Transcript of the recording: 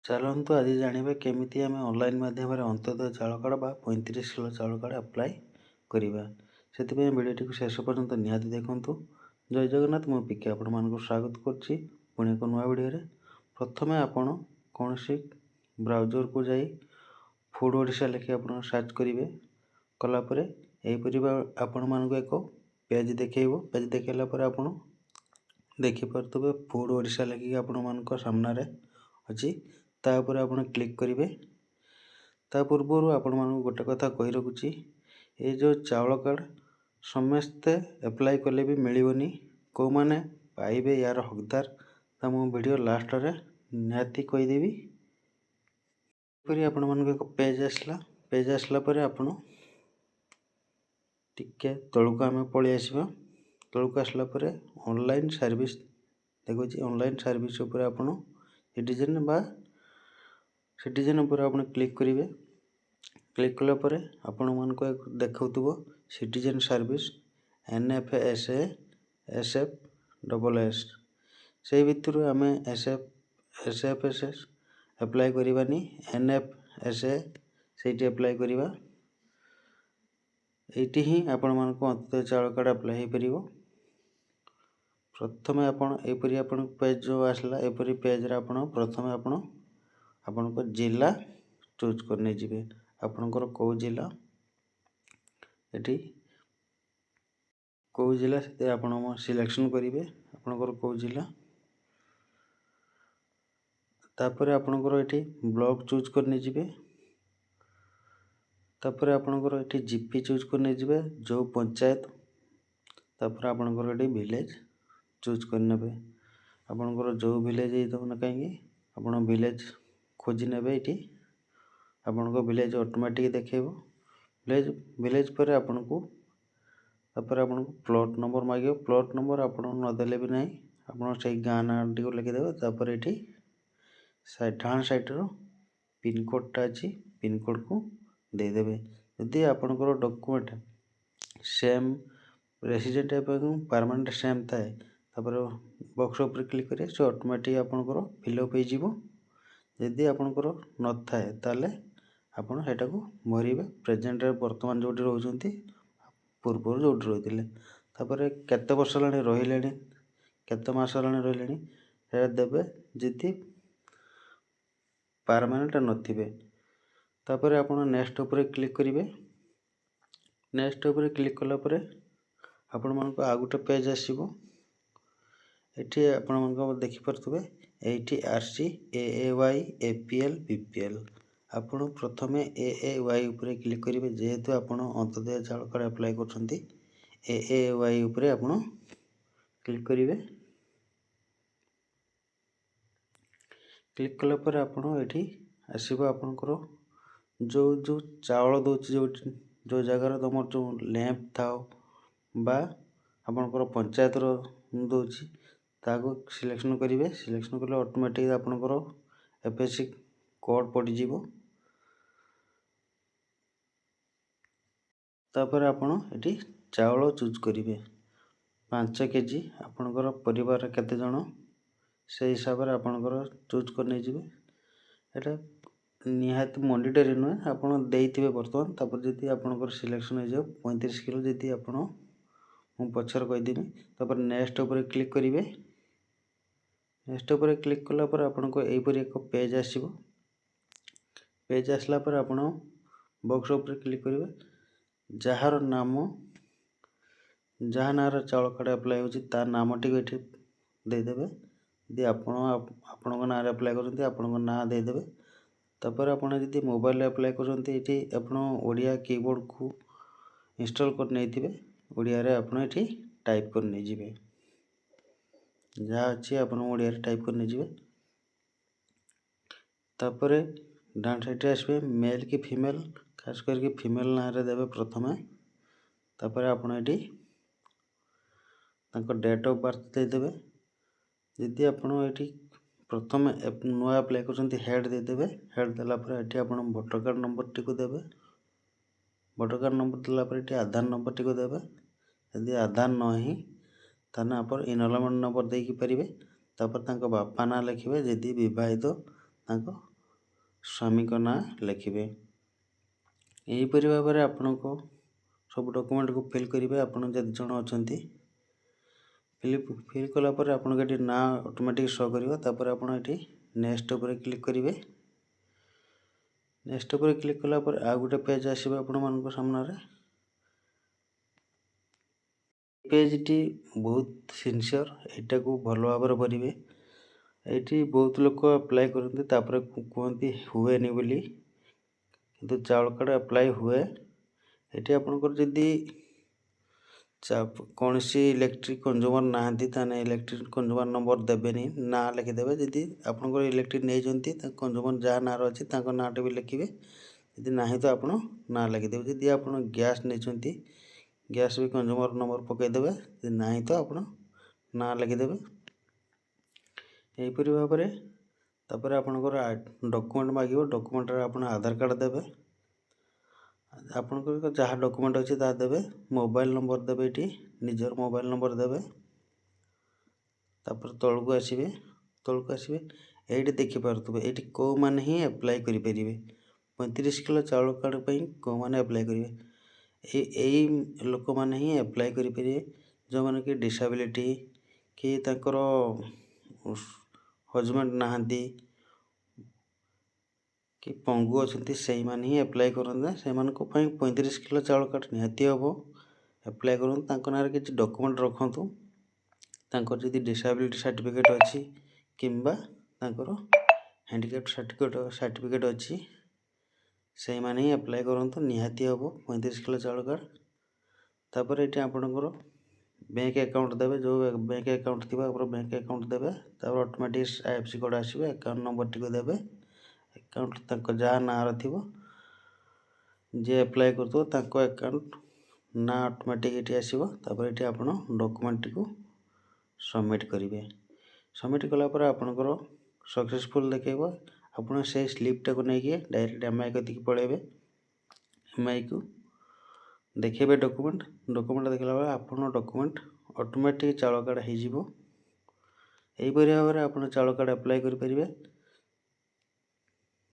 ଚାଲନ୍ତୁ ଆଜି ଜାଣିବା କେମିତି ଆମେ ଅନଲାଇନ୍ ମାଧ୍ୟମରେ ଅନ୍ତୋଦୟ ଚାଉଳ କାର୍ଡ଼ ବା 35 କିଲୋ ଚାଉଳ କାର୍ଡ଼ ଆପ୍ଲାଏ କରିବା। ସେଥିପାଇଁ ଭିଡ଼ିଓଟିକୁ ଶେଷ ପର୍ଯ୍ୟନ୍ତ ନିହାତି ଦେଖନ୍ତୁ। ଜୟ ଜଗନ୍ନାଥ, ମୁଁ ପିକେ ଆପଣମାନଙ୍କୁ ସ୍ୱାଗତ କରୁଛି ପୁଣି ଏକ ନୂଆ ଭିଡ଼ିଓରେ। ପ୍ରଥମେ ଆପଣ କୌଣସି ବ୍ରାଉଜରକୁ ଯାଇ ଫୁଡ୍ ଓଡ଼ିଶା ଲେଖି ଆପଣ ସର୍ଚ୍ଚ କରିବେ। କଲା ପରେ ଏହିପରି ଆପଣମାନଙ୍କୁ ଏକ ପେଜ୍ ଦେଖେଇବ। ପେଜ୍ ଦେଖାଇଲା ପରେ ଆପଣ ଦେଖିପାରୁଥିବେ ଫୁଡ୍ ଓଡ଼ିଶା ଲେଖିକି ଆପଣମାନଙ୍କ ସାମ୍ନାରେ ଅଛି। ତା ଉପରେ ଆପଣ କ୍ଲିକ୍ କରିବେ। ତା ପୂର୍ବରୁ ଆପଣମାନଙ୍କୁ ଗୋଟେ କଥା କହି ରଖୁଛି, ଏଇ ଯେଉଁ ଚାଉଳ କାର୍ଡ଼ ସମସ୍ତେ ଆପ୍ଲାଏ କଲେ ବି ମିଳିବନି। କେଉଁମାନେ ପାଇବେ ୟାର ହକଦାର ତା ମୁଁ ଭିଡ଼ିଓ ଲାଷ୍ଟରେ ନିହାତି କହିଦେବି। ଏପରି ଆପଣମାନଙ୍କୁ ଏକ ପେଜ୍ ଆସିଲା ପରେ ଆପଣ ଟିକେ ତଳକୁ ଆମେ ପଳେଇ ଆସିବା। ତଳକୁ ଆସିଲା ପରେ ଅନଲାଇନ୍ ସର୍ଭିସ୍ ଦେଖୁଛି। ଅନଲାଇନ୍ ସର୍ଭିସ୍ ଉପରେ ଆପଣ ସିଟିଜେନ୍ ଉପରେ ଆପଣ କ୍ଲିକ୍ କରିବେ। କ୍ଲିକ୍ କଲା ପରେ ଆପଣମାନଙ୍କୁ ଦେଖାଉଥିବ ସିଟିଜେନ୍ ସର୍ଭିସ୍ NFSA SFSS। ସେଇ ଭିତରୁ ଆମେ SFSS ଆପ୍ଲାଏ କରିବାନି, NFSA ସେଇଠି ଆପ୍ଲାଏ କରିବା। ଏଇଠି ହିଁ ଆପଣମାନଙ୍କୁ ଅନ୍ତୋଦୟ ଚାଉଳ କାର୍ଡ଼ ଆପ୍ଲାଏ ହୋଇପାରିବ। ପ୍ରଥମେ ଆପଣ ଏପରି ଆପଣଙ୍କ ପେଜ୍ ଯେଉଁ ଆସିଲା, ଏପରି ପେଜ୍ରେ ଆପଣ ପ୍ରଥମେ ଆପଣଙ୍କ ଜିଲ୍ଲା ଚୁଜ୍ କରି ନେଇଯିବେ। ଆପଣଙ୍କର କେଉଁ ଜିଲ୍ଲା, ଏଠି କେଉଁ ଜିଲ୍ଲା ସେଥିରେ ଆପଣ ସିଲେକ୍ସନ୍ କରିବେ ଆପଣଙ୍କର କେଉଁ ଜିଲ୍ଲା। ତାପରେ ଆପଣଙ୍କର ଏଠି ବ୍ଲକ୍ ଚୁଜ୍ କରି ନେଇଯିବେ। ତାପରେ ଆପଣଙ୍କର ଏଠି ଜିପି ଚୁଜ୍ କରି ନେଇଯିବେ, ଯେଉଁ ପଞ୍ଚାୟତ। ତାପରେ ଆପଣଙ୍କର ଏଠି ଭିଲେଜ୍ ଚୁଜ୍ କରିନେବେ। ଆପଣଙ୍କର ଯେଉଁ ଭିଲେଜ୍ ହେଇଥାଉ ନା କାହିଁକି ଆପଣ ଭିଲେଜ୍ ଖୋଜି ନେବେ। ଏଠି ଆପଣଙ୍କ ଭିଲେଜ୍ ଅଟୋମେଟିକ୍ ଦେଖେଇବ। ଭିଲେଜ୍ ପରେ ତାପରେ ଆପଣଙ୍କୁ ପ୍ଲଟ୍ ନମ୍ବର ମାଗିବ। ପ୍ଲଟ୍ ନମ୍ବର ଆପଣ ନଦେଲେ ବି ନାହିଁ, ଆପଣ ସେଇ ଗାଁ ନାଁଟିକୁ ଲେଖିଦେବେ। ତାପରେ ଏଠି ଡାହାଣ ସାଇଡ଼୍ର ପିନ୍କୋଡ଼୍ଟା ଅଛି, ପିନ୍କୋଡ଼୍କୁ ଦେଇଦେବେ। ଯଦି ଆପଣଙ୍କର ଡକୁମେଣ୍ଟ ସେମ୍ ରେସିଡେଣ୍ଟ ଏବଂ ପରମାନେଣ୍ଟ ସେମ୍ ଥାଏ, ତାପରେ ବକ୍ସ ଉପରେ କ୍ଲିକ୍ କରିବେ, ସେ ଅଟୋମେଟିକ୍ ଆପଣଙ୍କର ଫିଲ୍ଅପ୍ ହେଇଯିବ। ଯଦି ଆପଣଙ୍କର ନଥାଏ ତାହେଲେ ଆପଣ ସେଇଟାକୁ ଭରିବେ, ପ୍ରେଜେଣ୍ଟରେ ବର୍ତ୍ତମାନ ଯେଉଁଠି ରହୁଛନ୍ତି, ପୂର୍ବରୁ ଯେଉଁଠି ରହିଥିଲେ। ତାପରେ କେତେ ବର୍ଷ ହେଲାଣି ରହିଲେଣି, କେତେ ମାସ ହେଲାଣି ରହିଲେଣି ସେଇଟା ଦେବେ, ଯଦି ପରମାନେଣ୍ଟ ନଥିବେ। ତାପରେ ଆପଣ ନେକ୍ସଟ୍ ଉପରେ କ୍ଲିକ୍ କରିବେ। ନେକ୍ସଟ୍ ଉପରେ କ୍ଲିକ୍ କଲା ପରେ ଆପଣମାନଙ୍କୁ ଆଉ ଗୋଟେ ପେଜ୍ ଆସିବ। ଏଠି ଆପଣମାନଙ୍କ ଦେଖିପାରୁଥିବେ ଏଇଠି RC AAY APL BPL। ଆପଣ ପ୍ରଥମେ AAY ଉପରେ କ୍ଲିକ୍ କରିବେ। ଯେହେତୁ ଆପଣ ଅନ୍ତୋଦୟ ଚାଉଳ କାର୍ଡ଼ ଆପ୍ଲାଏ କରୁଛନ୍ତି, AAY ଉପରେ ଆପଣ କ୍ଲିକ୍ କରିବେ। କ୍ଲିକ୍ କଲା ପରେ ଆପଣ ଏଠି ଆସିବ ଆପଣଙ୍କର ଯେଉଁ ଚାଉଳ ଦେଉଛି, ଯେଉଁ ଜାଗାରେ ତୁମର ଯେଉଁ ଲ୍ୟାମ୍ପ ଥାଉ ବା ଆପଣଙ୍କର ପଞ୍ଚାୟତର ଦେଉଛି, ତାହାକୁ ସିଲେକ୍ସନ୍ କରିବେ। ସିଲେକ୍ସନ୍ କଲେ ଅଟୋମେଟିକ୍ ଆପଣଙ୍କର FSC କୋଡ଼୍ ପଡ଼ିଯିବ। ତାପରେ ଆପଣ ଏଠି ଚାଉଳ ଚୁଜ୍ କରିବେ। 5 କେଜି, ଆପଣଙ୍କର ପରିବାରରେ କେତେ ଜଣ ସେଇ ହିସାବରେ ଆପଣଙ୍କର ଚୁଜ୍ କରି ନେଇଯିବେ। ଏଇଟା ନିହାତି ମଣ୍ଡିଟରୀ ନୁହେଁ, ଆପଣ ଦେଇଥିବେ ବର୍ତ୍ତମାନ। ତାପରେ ଯଦି ଆପଣଙ୍କର ସିଲେକ୍ସନ୍ ହେଇଯିବ 35 କିଲୋ, ଯଦି ମୁଁ ପଛରେ କହିଦେବି। ତାପରେ ନେକ୍ସଟ୍ ଉପରେ କ୍ଲିକ୍ କରିବେ। ନେକ୍ସଟ୍ ଉପରେ କ୍ଲିକ୍ କଲା ପରେ ଆପଣଙ୍କୁ ଏହିପରି ଏକ ପେଜ୍ ଆସିବ। ପେଜ୍ ଆସିଲା ପରେ ଆପଣ ବକ୍ସ ଉପରେ କ୍ଲିକ୍ କରିବେ। ଯାହା ନାଁରେ ଚାଉଳ କାର୍ଡ଼ ଆପ୍ଲାଏ ହେଉଛି ତା ନାମଟିକୁ ଏଠି ଦେଇଦେବେ। ଯଦି ଆପଣଙ୍କ ନାଁରେ ଆପ୍ଲାଏ କରୁଛନ୍ତି, ଆପଣଙ୍କ ନାଁ ଦେଇଦେବେ। ତାପରେ ଆପଣ ଯଦି ମୋବାଇଲରେ ଆପ୍ଲାଏ କରୁଛନ୍ତି, ଏଠି ଆପଣ ଓଡ଼ିଆ କିବୋର୍ଡ଼କୁ ଇନଷ୍ଟଲ୍ କରି ନେଇଥିବେ। ଓଡ଼ିଆରେ ଆପଣ ଏଠି ଟାଇପ୍ କରି ନେଇଯିବେ। ଯାହା ଅଛି ଆପଣ ଓଡ଼ିଆରେ ଟାଇପ୍ କରି ନେଇଯିବେ। ତାପରେ ଡାହାଣ ସାଇଡ଼୍ରେ ଆସିବେ, ମେଲ୍ କି ଫିମେଲ୍, ଖାସ୍ କରିକି ଫିମେଲ୍ ନାଁରେ ଦେବେ ପ୍ରଥମେ। ତାପରେ ଆପଣ ଏଠି ତାଙ୍କ ଡେଟ୍ ଅଫ୍ ବାର୍ଥ ଦେଇଦେବେ। ଯଦି ଆପଣ ଏଠି ପ୍ରଥମେ ନୂଆ ଆପ୍ଲାଏ କରୁଛନ୍ତି, ହେଡ଼୍ ଦେଇଦେବେ। ହେଡ଼୍ ଦେଲା ପରେ ଏଠି ଆପଣ ଭୋଟର କାର୍ଡ଼ ନମ୍ବରଟିକୁ ଦେବେ। ଭୋଟର କାର୍ଡ଼ ନମ୍ବର ଦେଲା ପରେ ଏଠି ଆଧାର ନମ୍ବରଟିକୁ ଦେବେ। ଯଦି ଆଧାର ନାହିଁ ତାହେଲେ ଆପଣ ଇନରୋଲମେଣ୍ଟ ନମ୍ବର ଦେଇକି ପାରିବେ। ତାପରେ ତାଙ୍କ ବାପା ନାଁ ଲେଖିବେ, ଯଦି ବିବାହିତ ତାଙ୍କ स्वामी ना लिखिए। यहीपरि भाव में आपण को सब डॉक्यूमेंट को फिल करेंगे। आपड़ जब जन अच्छा फिल कलापर आपको ये ना ऑटोमेटिक शो कर ये नेक्स्ट उपर क्लिक करेंगे। नेक्स्ट उपर क्लिक कलापर आ गोटे पेज आसो आपण मान सामने। पेज टी बहुत सिंसियर, यहाँ को भल भाव करेंगे। ये बहुत लोग अप्लाई करते कहते हुए बोली, किंतु चाउल कार्ड अप्लाई हुए। ये आपंकर जदि कौन सी इलेक्ट्रिक कंज्यूमर ना इलेक्ट्रिक कंज्यूमर नंबर देवेनि ना लिखिदेवे। जदि आप इलेक्ट्रिक नहीं कंज्यूमर जहाँ ना अच्छी ना भी लिखे। जदि ना तो आप ना लिखिदेवे। जदि आप गैस नहीं गैस भी कंज्यूमर नंबर पकईदेवे। जदि ना तो आप ना लिखिदेवे। यहीपरि भाव में तापर आपणकर डॉक्यूमेंट मांगे। डॉक्यूमेंट आप आधार कार्ड देवे। आपंकर जहाँ डॉक्यूमेंट अच्छी देवे। मोबाइल नंबर देवे। ये निजर मोबाइल नंबर देवे। तापर तलू आसवे। तलू आसवे ये देखिपे ये कौ मैंने ही अप्लाई करेंगे। 35 किलो चाउल कार्ड पर कौ मैंने अप्लाई करेंगे। यही लोक मैंने ही अप्लाई करेंगे जो मैंने कि डिसेबिलिटी कि तांकर हजबैंड नहांती कि पंगु अच्छा से मैंने ही अप्लाई करते। से 35 किलो चाउल कार्ड निहाती हम अप्लाई करूँ। ना कि डॉक्यूमेंट रखु। जदि डिसेबिलिटी सर्टिफिकेट अच्छी किंबा हैंडिकैप सर्टिफिकेट अच्छी से मैंने ही अप्लाई करूँ। निहाती हम 35 किलो चाउल कार्ड। तापर ये आपणकर बैंक अकाउंट देवे। जो बैंक अकाउंट थी बैंक अकाउंट देवे। तापर ऑटोमेटिक IFSC कोड आसो। अकाउंट नंबर टी देवे। अकाउंट जहाँ ना थी जे अप्लाई कर अकाउंट ना ऑटोमेटिक ये आसो। तापर ये आप डॉक्यूमेंट को सबमिट करेंगे। सबमिट कलापर आपणकर सक्सेसफुल देखेब। आप से स्लीपटा को लेकिन डायरेक्ट MI कति पलैबे। MI को देखेबे डॉक्यूमेंट। डॉक्यूमेंट देखला बेले आप डॉक्यूमेंट ऑटोमेटिक चाउल कार्ड हो। यहीपरि भाव में आप चाउल कार्ड अप्लाई करेंगे।